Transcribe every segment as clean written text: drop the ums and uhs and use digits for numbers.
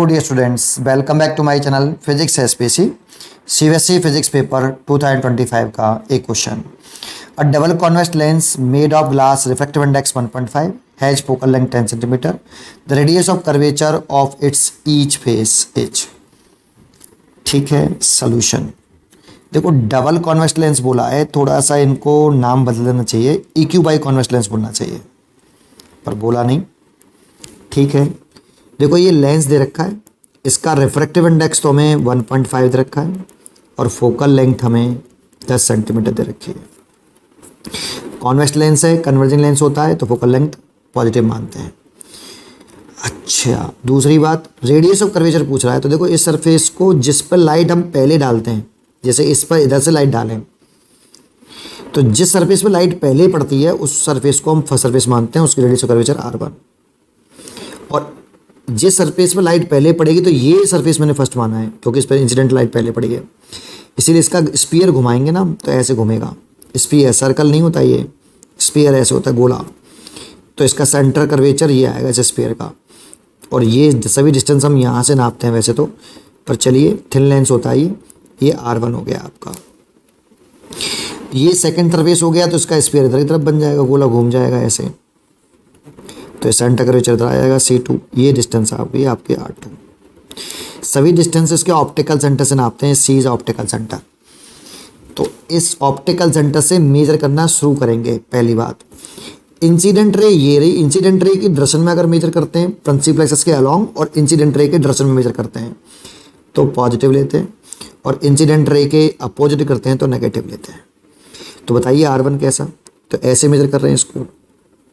dear students, welcome back to my channel Physics SPC CBSE Physics Paper 2025 का एक question. A double convex lens made of glass refractive index 1.5 has focal length 10 cm. The radius of curvature of its each face is। ठीक है, solution देखो double convex lens बोला है, थोड़ा सा इनको नाम बदल देना चाहिए, EQ बाई कॉन्वेक्स लेंस बोलना चाहिए, पर बोला नहीं। ठीक है, देखो ये लेंस दे रखा है, इसका रिफ्रैक्टिव इंडेक्स तो हमें 1.5 दे रखा है और फोकल लेंथ हमें 10 सेंटीमीटर दे रखी है। कॉन्वेक्स लेंस है, कन्वर्जिंग लेंस होता है तो फोकल लेंथ पॉजिटिव मानते हैं। अच्छा, दूसरी बात रेडियस ऑफ कर्वेचर पूछ रहा है, तो देखो इस सरफेस को जिस पर लाइट हम पहले डालते हैं, जैसे इस पर इधर से लाइट डालें तो जिस सरफेस पर लाइट पहले पड़ती है उस सरफेस को हम फर्स्ट सरफेस मानते हैं, उसकी रेडियस ऑफ कर्वेचर R1। और जिस सरफेस पर लाइट पहले पड़ेगी तो ये सरफेस मैंने फर्स्ट माना है क्योंकि इस पर इंसिडेंट लाइट पहले पड़ी है, इसीलिए इसका स्फीयर घुमाएंगे ना तो ऐसे घूमेगा। स्फीयर सर्कल नहीं होता, ये स्फीयर ऐसे होता है गोला, तो इसका सेंटर कर्वेचर ये आएगा इस स्फीयर का। और ये सभी डिस्टेंस हम यहाँ से नापते हैं वैसे तो, पर चलिए थिन लेंस होता है ये R1 हो गया आपका। ये सेकंड सरफेस हो गया तो इसका स्फीयर इधर की तरफ बन जाएगा, गोला घूम जाएगा ऐसे, तो सेंटर कर्वेचर इधर आएगा C2। ये डिस्टेंस आ गई आपके R2। सभी डिस्टेंसेस के ऑप्टिकल सेंटर से नापते हैं, C इज ऑप्टिकल सेंटर। तो इस ऑप्टिकल सेंटर से मेजर करना शुरू करेंगे। पहली बात, इंसिडेंट रे ये रही, इंसिडेंट रे की डायरेक्शन में अगर मेजर करते हैं प्रिंसिपल एक्सिस के अलोंग और इंसिडेंट रे के डायरेक्शन में मेजर करते हैं तो पॉजिटिव लेते हैं, और इंसिडेंट रे के अपोजिट करते हैं तो नेगेटिव लेते हैं। तो बताइए R1 कैसा, तो ऐसे मेजर कर रहे हैं इसको,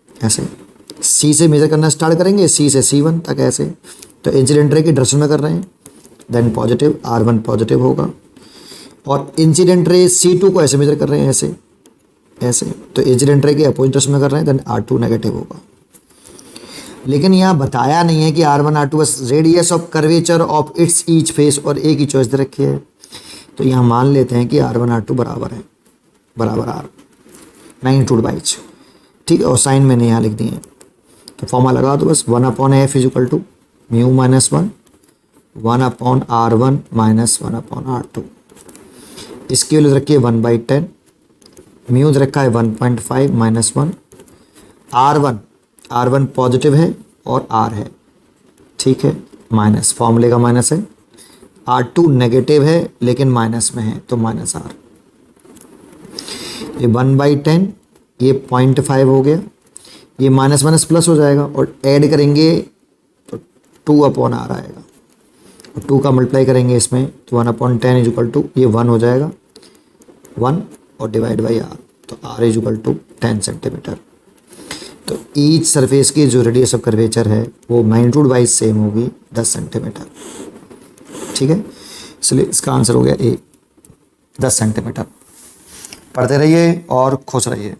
ऐसे C से मेजर करना स्टार्ट करेंगे, C से C1 तक ऐसे, तो इंसिडेंट रे की डायरेक्शन में कर रहे हैं, देन पॉजिटिव R1 पॉजिटिव होगा। और इंसिडेंट रे C2 को ऐसे मेजर कर रहे हैं, ऐसे ऐसे, तो इंसिडेंट रे के अपोजिट डायरेक्शन में कर रहे हैं, देन R2 नेगेटिव होगा। लेकिन यहाँ बताया नहीं है कि R1 R2 बस radius of curvature of its each face और एक ही चॉइस दे रखी है, तो यहाँ मान लेते हैं कि R1 R2 बराबर है, बराबर R मैग्नीट्यूड बाई H। ठीक है, और साइन मैंने यहाँ लिख दिए हैं, तो फॉर्मूला लगा दो बस, 1/f is equal to mu minus 1 1/R1 minus 1/R2। इसकी वैल्यू रखी है 1/10, म्यू रखा है 1.5 माइनस 1। R1 पॉजिटिव है और R है, ठीक है, माइनस फॉर्मूले का माइनस है। R2 नेगेटिव है लेकिन माइनस में है तो माइनस R। ये 1/10, ये 0.5 हो गया, ये माइनस माइनस प्लस हो जाएगा और ऐड करेंगे तो 2/R आएगा, और 2 का मल्टीप्लाई करेंगे इसमें तो 1/10 इज इक्वल टू ये 1 हो जाएगा, 1 और डिवाइड बाई R, तो R is equal to 10 centimetre. तो ईच सरफेस की जो रेडियस ऑफ कर्वेचर है वो मैग्नीट्यूड वाइज सेम होगी 10 सेंटीमीटर। ठीक है, इसलिए इसका आंसर हो गया A 10 सेंटीमीटर। पढ़ते रहिए और खुश रहिए।